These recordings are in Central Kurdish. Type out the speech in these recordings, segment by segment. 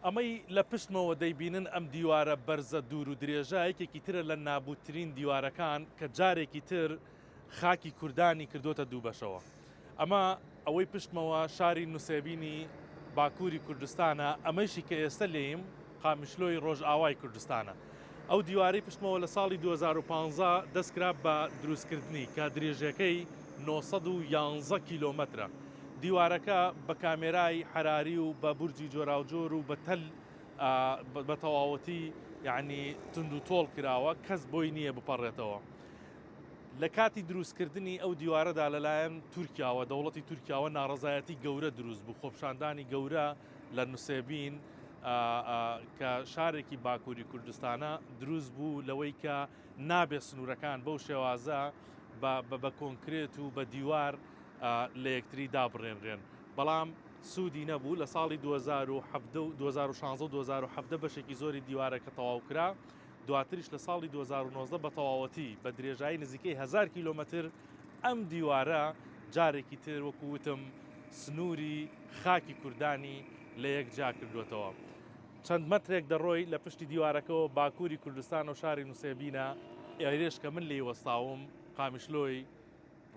ئەمەی لە پشتمەوە دەیبینن ئەم دیوارە بەرزە دوور و درێژایەکێکی ترە لە نابووترین دیوارەکان کە جارێکی تر خاکی کوردانی کردوتە دوو بەشەوە. ئەمە ئەوەی پشتمەوە شاری نووسێبینی باکووری کوردستانە، ئەمەشی کە ئێستا لێیم قامیشلۆی ڕۆژئاوای کوردستانە. ئەو دیوارەی پشتمەوە لە ساڵی 2015 دەستکرا بە دروستکردنی کە درێژەکەی 911 کیلۆمەترە. دیوارەکە بە کامێرای حراری و بە بورجی جۆراوجۆر و بە تەواوەتی یعنی تند و تۆڵ کراوە، کەس بۆی نییە بپەڕێتەوە. لە کاتی دروستکردنی ئەو دیوارەدا لەلایەن تورکیاوە دەوڵەتی تورکیاوە ناڕەزایەتی گەورە دروست بوو، خۆپشاندانی گەورە لە نووسێبین کە شارێکی باکووری کوردستانە دروست بوو لەوەی کە نابێت سنوورەکان بەو شێوازە بە کۆنکرێت و بە دیوار لە یەکتری دابڕێنرێن. بەڵام سوودی نەبوو. لە ساڵی 2016 بەشێکی زۆری دیوارەکە تەواو کرا، دواتریش لە ساڵی 2019 بە تەواوەتی بە درێژایی نزیکەی 1000 کیلۆمەتر ئەم دیوارە جارێکی تر وەکووتم سنووری خاکی کوردانی لە یەک جا کردوێتەوە. چەند مەترێک دەڕۆی لە پشتی دیوارەکەەوە باکووری کوردستان و شاری نووسێبینە ئێرێش کە من لێی وەستاوم قامیشلۆی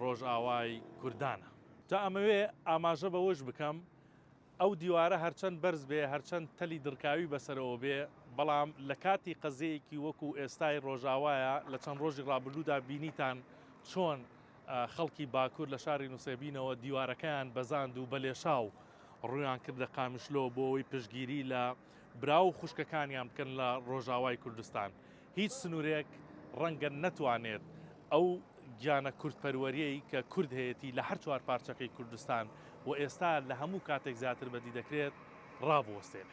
ڕۆژئاوای کوردانە. جا ئەمەوێ ئاماژە بەوەش بکەم ئەو دیوارە هەرچەند بەرز بێ، هەرچەند تەلی دڕکاوی بەسەرەوە بێ، بەڵام لە کاتی قەزەیەکی وەکو ئێستای ڕۆژاوایە لە چەند ڕۆژی ڕابردوودا بینیتان چۆن خەڵکی باکوور لە شاری نووسێبینەوە دیوارەکەیان بەزاند و بەلێشاو ڕویان کردە قامیشلۆ بۆ ئەوەی پشتگیری لە براو و خوشکەکانیان بکەن لە ڕۆژاوای کوردستان. هیچ سنوورێک ڕەنگە نەتوانێت ئەو گیانە کوردپەروەریەی کە کورد هەیەی لە هەر چوار پارچەکەی کوردستان و ئێستا لە هەموو کاتێک زیاتر بەدی دەکرێت ڕابوەستێنێت.